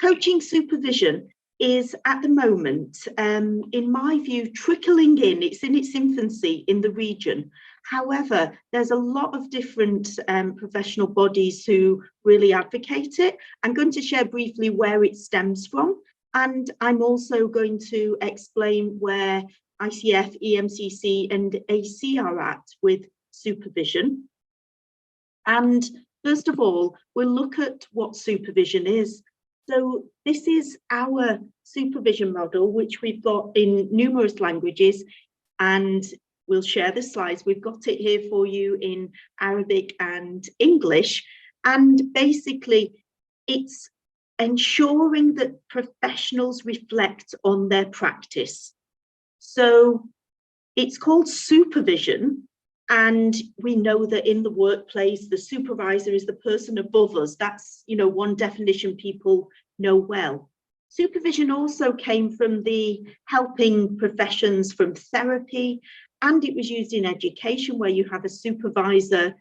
Coaching supervision is at the moment, in my view, trickling in. It's in its infancy in the region. However, there's a lot of different professional bodies who really advocate it. I'm going to share briefly where it stems from, and I'm also going to explain where ICF, EMCC and AC are at with supervision. And first of all, we'll look at what supervision is. So this is our supervision model, which we've got in numerous languages, and we'll share the slides. We've got it here for you in Arabic and English. And basically, it's ensuring that professionals reflect on their practice. So it's called supervision. And we know that in the workplace, the supervisor is the person above us. That's, one definition people know well. Supervision also came from the helping professions from therapy, and it was used in education where you have a supervisor,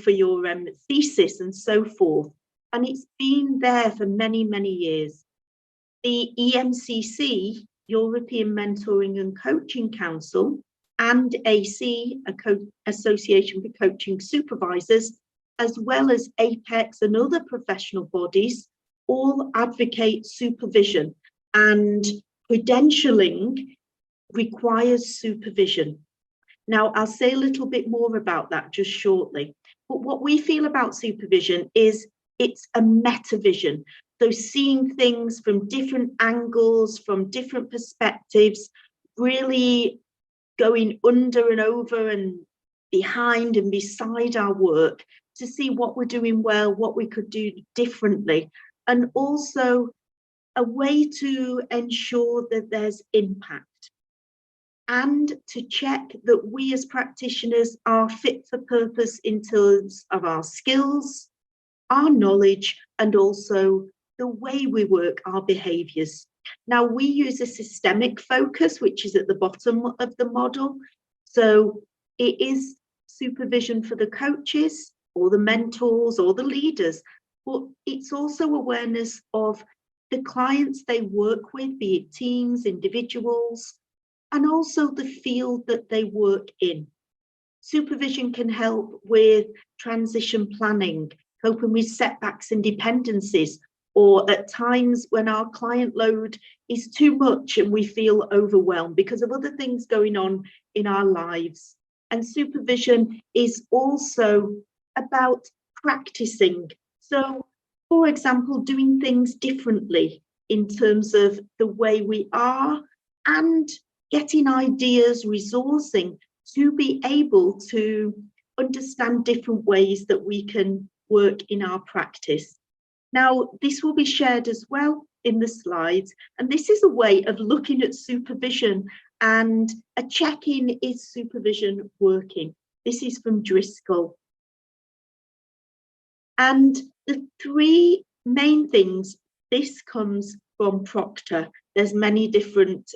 for your thesis and so forth. And it's been there for many, many years. The EMCC, European Mentoring and Coaching Council, and AC, Association for Coaching Supervisors, as well as APEX and other professional bodies, all advocate supervision, and credentialing requires supervision. Now, I'll say a little bit more about that just shortly. But what we feel about supervision is it's a meta-vision. So seeing things from different angles, from different perspectives, really going under and over and behind and beside our work to see what we're doing well, what we could do differently, and also a way to ensure that there's impact and to check that we as practitioners are fit for purpose in terms of our skills, our knowledge, and also the way we work, our behaviours. Now, we use a systemic focus, which is at the bottom of the model. So it is supervision for the coaches or the mentors or the leaders, but it's also awareness of the clients they work with, be it teams, individuals, and also the field that they work in. Supervision can help with transition planning, coping with setbacks and dependencies, or at times when our client load is too much and we feel overwhelmed because of other things going on in our lives. And supervision is also about practicing. So, for example, doing things differently in terms of the way we are and getting ideas, resourcing to be able to understand different ways that we can work in our practice. Now, this will be shared as well in the slides, and this is a way of looking at supervision and a check-in, is supervision working? This is from Driscoll. And the three main things, this comes from Proctor. There's many different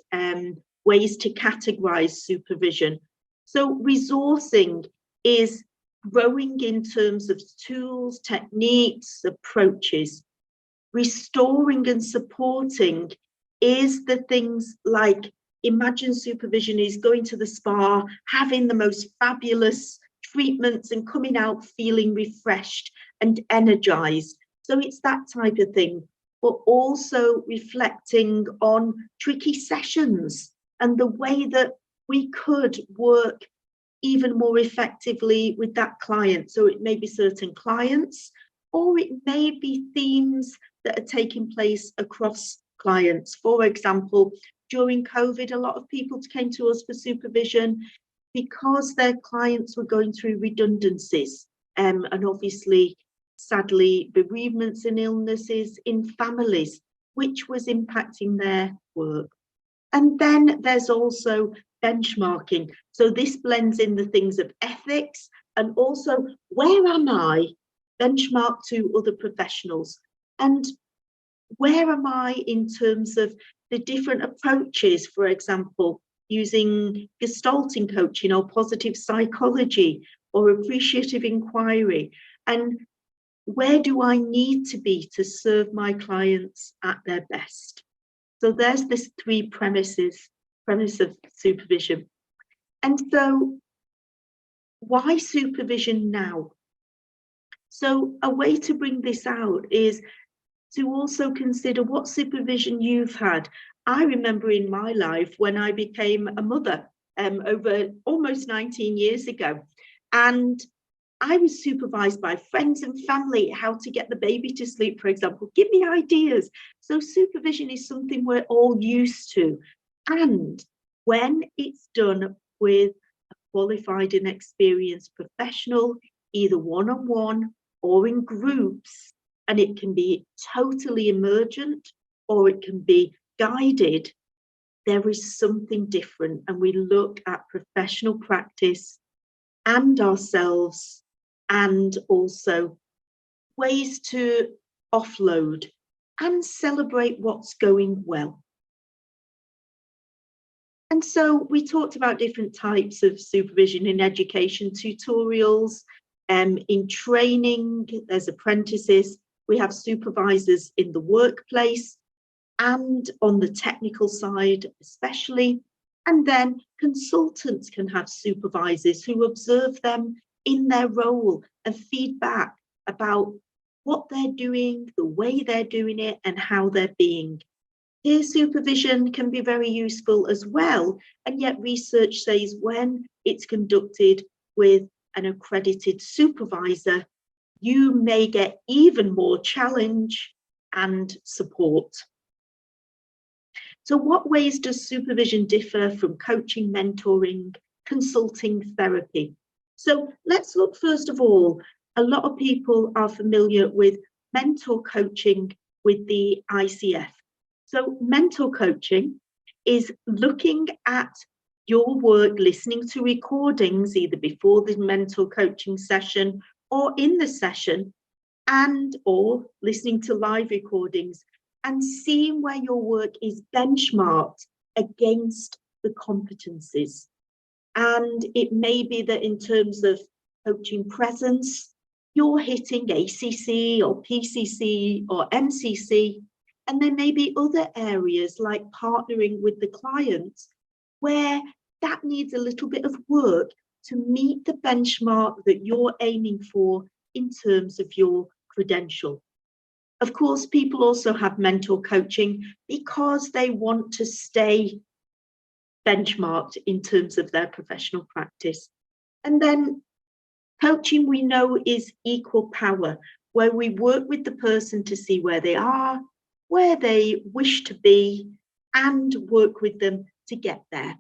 ways to categorize supervision. So resourcing is growing in terms of tools, techniques, approaches. Restoring and supporting is the things like, imagine supervision is going to the spa, having the most fabulous treatments and coming out feeling refreshed and energized. So it's that type of thing, but also reflecting on tricky sessions and the way that we could work even more effectively with that client. So it may be certain clients, or it may be themes that are taking place across clients. For example, during COVID, a lot of people came to us for supervision because their clients were going through redundancies and obviously, sadly, bereavements and illnesses in families, which was impacting their work. And then there's also benchmarking. So this blends in the things of ethics and also, where am I benchmarked to other professionals? And where am I in terms of the different approaches, for example, using gestalting coaching or positive psychology or appreciative inquiry? And where do I need to be to serve my clients at their best? So there's this premise of supervision. And so why supervision now? So a way to bring this out is to also consider what supervision you've had. I remember in my life when I became a mother over almost 19 years ago, and I was supervised by friends and family how to get the baby to sleep, for example. Give me ideas. So supervision is something we're all used to. And when it's done with a qualified and experienced professional, either one-on-one or in groups, and it can be totally emergent or it can be guided, there is something different. And we look at professional practice and ourselves, and also ways to offload and celebrate what's going well. And so we talked about different types of supervision in education, tutorials, in training, there's apprentices, we have supervisors in the workplace and on the technical side especially. And then consultants can have supervisors who observe them in their role and feedback about what they're doing, the way they're doing it, and how they're being. Peer supervision can be very useful as well, and yet research says when it's conducted with an accredited supervisor, you may get even more challenge and support. So what ways does supervision differ from coaching, mentoring, consulting, therapy? So let's look first of all, a lot of people are familiar with mentor coaching with the ICF. So mentor coaching is looking at your work, listening to recordings, either before the mentor coaching session or in the session, and or listening to live recordings and seeing where your work is benchmarked against the competencies. And it may be that in terms of coaching presence, you're hitting ACC or PCC or MCC, and there may be other areas like partnering with the client where that needs a little bit of work to meet the benchmark that you're aiming for in terms of your credential. Of course, people also have mentor coaching because they want to stay benchmarked in terms of their professional practice. And then coaching, we know, is equal power, where we work with the person to see where they are, where they wish to be, and work with them to get there.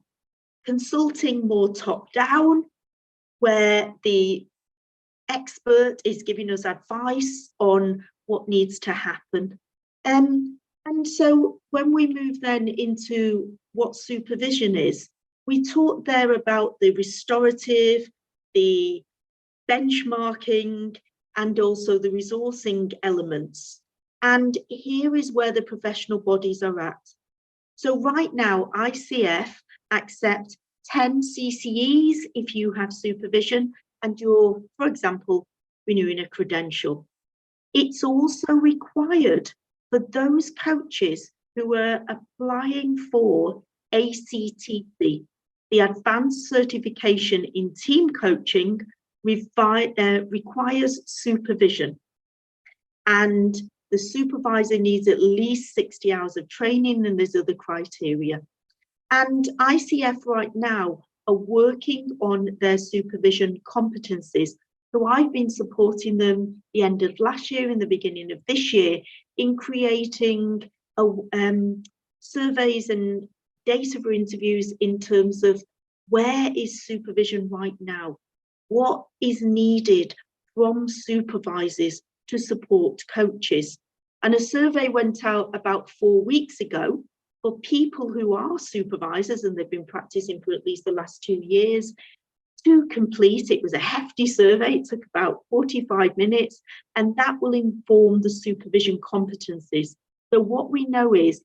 Consulting, more top down, where the expert is giving us advice on what needs to happen. And so when we move then into what supervision is, we talked there about the restorative, the benchmarking, and also the resourcing elements. And here is where the professional bodies are at. So right now, ICF accept 10 CCEs if you have supervision and you're, for example, renewing a credential. It's also required for those coaches who are applying for ACTC, the Advanced Certification in Team Coaching, requires supervision. And the supervisor needs at least 60 hours of training, and there's other criteria. And ICF right now are working on their supervision competencies. So I've been supporting them the end of last year and the beginning of this year in creating surveys and data for interviews in terms of where is supervision right now? What is needed from supervisors to support coaches? And a survey went out about 4 weeks ago for people who are supervisors and they've been practicing for at least the last 2 years to complete. It was a hefty survey. It took about 45 minutes, and that will inform the supervision competencies. So what we know is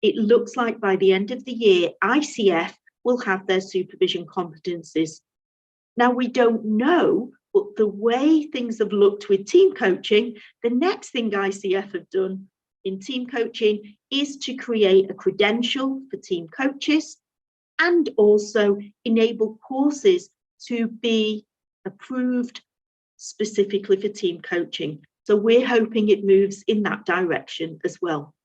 it looks like by the end of the year, ICF will have their supervision competencies. Now, we don't know But the way things have looked with team coaching, the next thing ICF have done in team coaching is to create a credential for team coaches and also enable courses to be approved specifically for team coaching. So we're hoping it moves in that direction as well.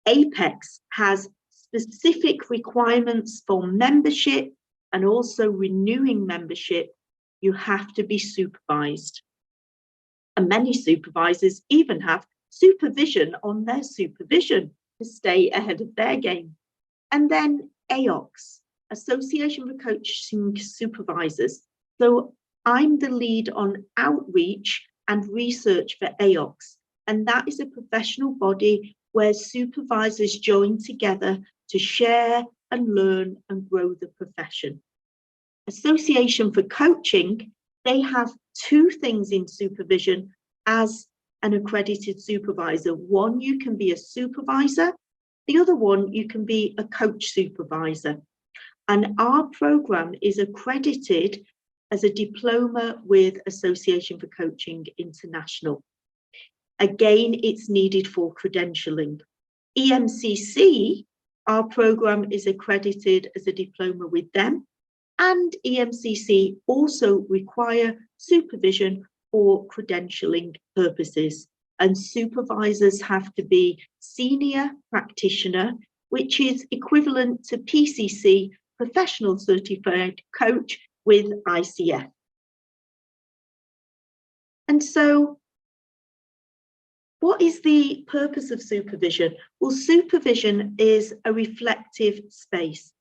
Apex has specific requirements for membership and also renewing membership. You have to be supervised. And many supervisors even have supervision on their supervision to stay ahead of their game. And then AOCS, Association for Coaching Supervisors. So I'm the lead on outreach and research for AOCS, and that is a professional body where supervisors join together to share and learn and grow the profession. Association for Coaching, they have two things in supervision as an accredited supervisor. One, you can be a supervisor. The other one, you can be a coach supervisor. And our program is accredited as a diploma with Association for Coaching International. Again, it's needed for credentialing. EMCC, our program is accredited as a diploma with them, and EMCC also require supervision for credentialing purposes. And supervisors have to be senior practitioner, which is equivalent to PCC, professional certified coach with ICF. And so, what is the purpose of supervision? Well, supervision is a reflective space.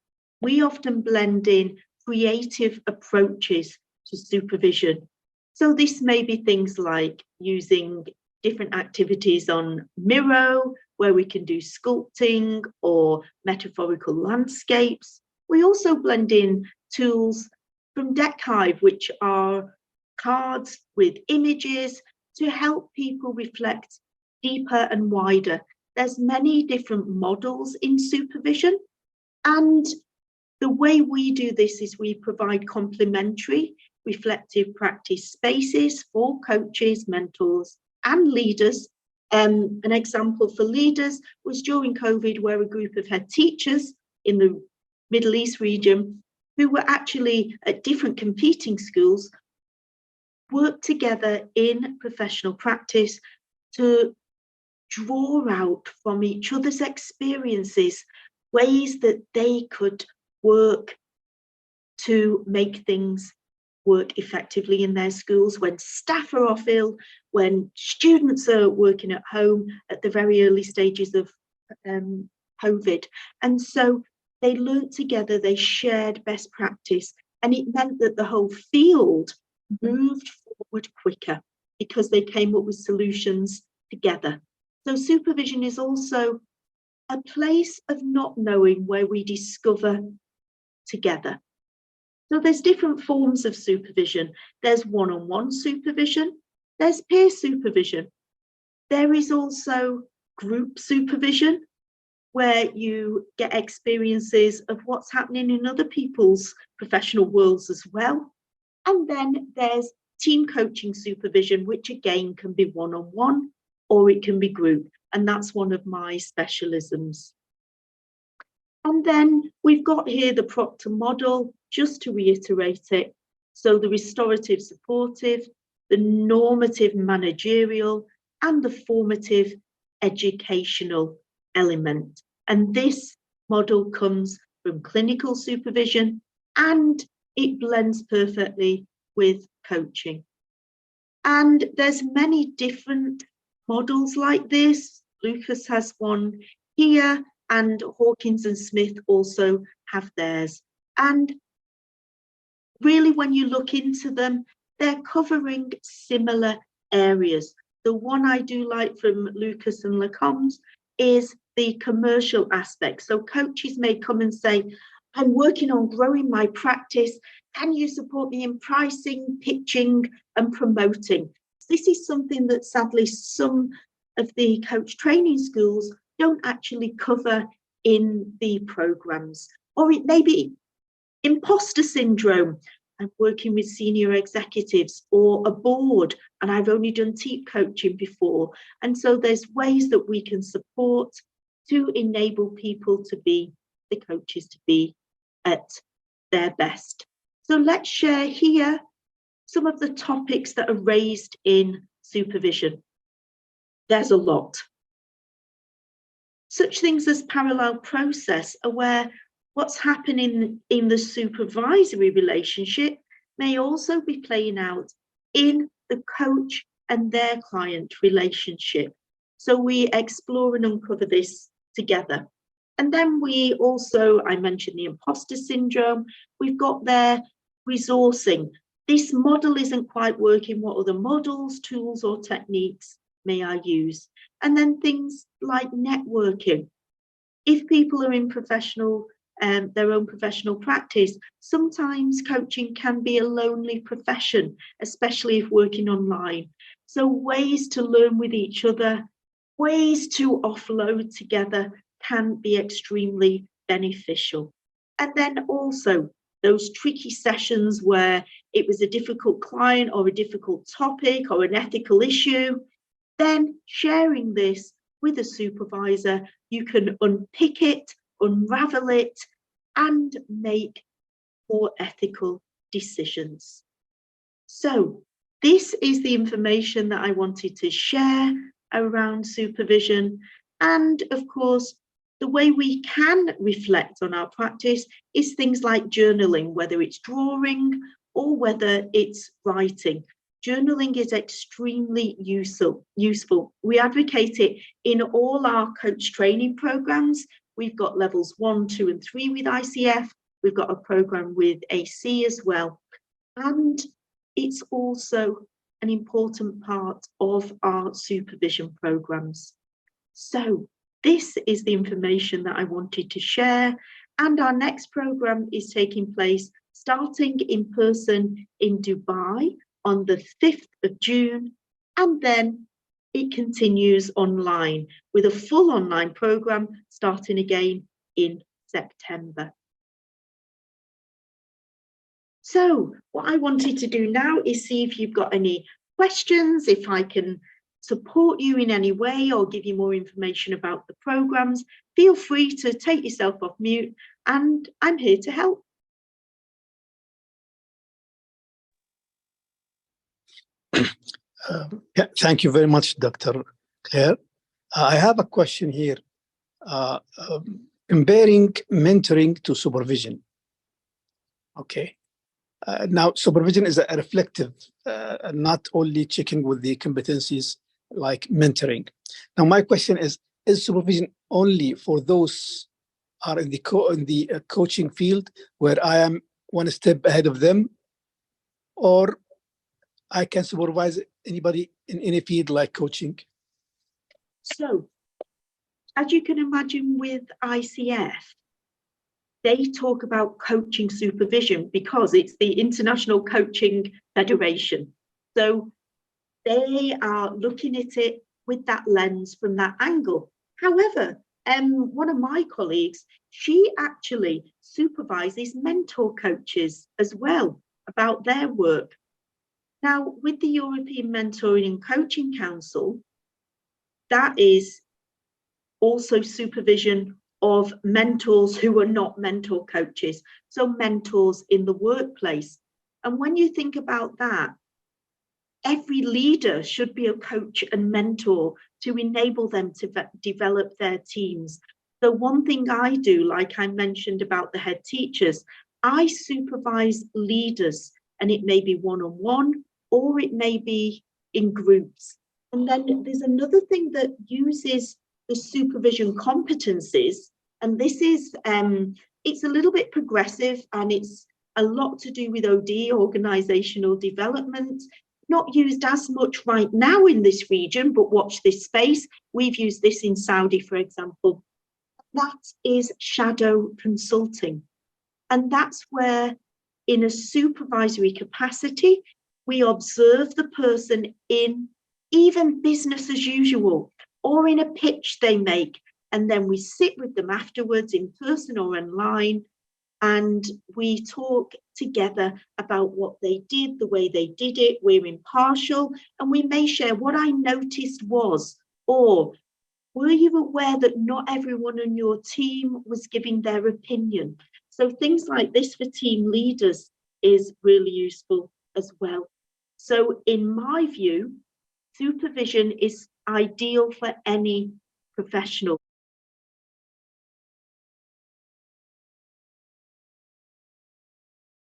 We often blend in creative approaches to supervision. So this may be things like using different activities on Miro, where we can do sculpting or metaphorical landscapes. We also blend in tools from DeckHive, which are cards with images to help people reflect deeper and wider. There's many different models in supervision, and the way we do this is we provide complementary reflective practice spaces for coaches, mentors, and leaders. An example for leaders was during COVID, where a group of head teachers in the Middle East region, who were actually at different competing schools, worked together in professional practice to draw out from each other's experiences ways that they could work to make things work effectively in their schools when staff are off ill, when students are working at home at the very early stages of COVID. And so they learnt together, they shared best practice, and it meant that the whole field moved forward quicker because they came up with solutions together. So supervision is also a place of not knowing where we discover together. So there's different forms of supervision. There's one-on-one supervision, there's peer supervision. There is also group supervision, where you get experiences of what's happening in other people's professional worlds as well. And then there's team coaching supervision, which again can be one-on-one or it can be group. And that's one of my specialisms. And then we've got here the Proctor model, just to reiterate it. So the restorative supportive, the normative managerial, and the formative educational element. And this model comes from clinical supervision, and it blends perfectly with coaching. And there's many different models like this. Lucas has one here, and Hawkins and Smith also have theirs. And really, when you look into them, they're covering similar areas. The one I do like from Lucas and Lacombs is the commercial aspect. So coaches may come and say, I'm working on growing my practice. Can you support me in pricing, pitching, and promoting? This is something that sadly some of the coach training schools don't actually cover in the programs. Or it may be imposter syndrome. I'm working with senior executives or a board, and I've only done team coaching before. And so there's ways that we can support to enable people to be the coaches, to be at their best. So let's share here some of the topics that are raised in supervision. There's a lot. Such things as parallel process are where what's happening in the supervisory relationship may also be playing out in the coach and their client relationship. So we explore and uncover this together. And then we also, I mentioned the imposter syndrome, we've got their resourcing. This model isn't quite working. What other models, tools, or techniques may I use? And then things like networking. If people are in their own professional practice, sometimes coaching can be a lonely profession, especially if working online. So ways to learn with each other, ways to offload together can be extremely beneficial. And then also those tricky sessions where it was a difficult client or a difficult topic or an ethical issue, then sharing this with a supervisor, you can unpick it, unravel it, and make more ethical decisions. So this is the information that I wanted to share around supervision. And of course, the way we can reflect on our practice is things like journaling, whether it's drawing or whether it's writing. Journaling is extremely useful. We advocate it in all our coach training programs. We've got levels 1, 2, and 3 with ICF. We've got a program with AC as well. And it's also an important part of our supervision programs. So this is the information that I wanted to share. And our next program is taking place starting in person in Dubai on the 5th of June, and then it continues online with a full online program starting again in September. So what I wanted to do now is see if you've got any questions, if I can support you in any way or give you more information about the programs. Feel free to take yourself off mute, and I'm here to help. Yeah, thank you very much, Dr. Claire. I have a question here. Comparing mentoring to supervision. Okay. Now, supervision is a reflective, not only checking with the competencies like mentoring. Now, my question is supervision only for those are in the coaching field where I am one step ahead of them, or I can supervise anybody in any field like coaching? So, as you can imagine with ICF, they talk about coaching supervision because it's the International Coaching Federation. So they are looking at it with that lens from that angle. However, one of my colleagues, she actually supervises mentor coaches as well about their work. Now, with the European Mentoring and Coaching Council, that is also supervision of mentors who are not mentor coaches, so mentors in the workplace. And when you think about that, every leader should be a coach and mentor to enable them to develop their teams. So one thing I do, like I mentioned about the head teachers, I supervise leaders, and it may be one-on-one or it may be in groups. And then there's another thing that uses the supervision competencies, and this is, it's a little bit progressive, and it's a lot to do with OD, organizational development, not used as much right now in this region, but watch this space. We've used this in Saudi, for example. That is shadow consulting. And that's where, in a supervisory capacity, we observe the person in even business as usual or in a pitch they make, and then we sit with them afterwards in person or online, and we talk together about what they did, the way they did it. We're impartial, and we may share what I noticed was, or were you aware that not everyone on your team was giving their opinion? So things like this for team leaders is really useful as well. So in my view, supervision is ideal for any professional.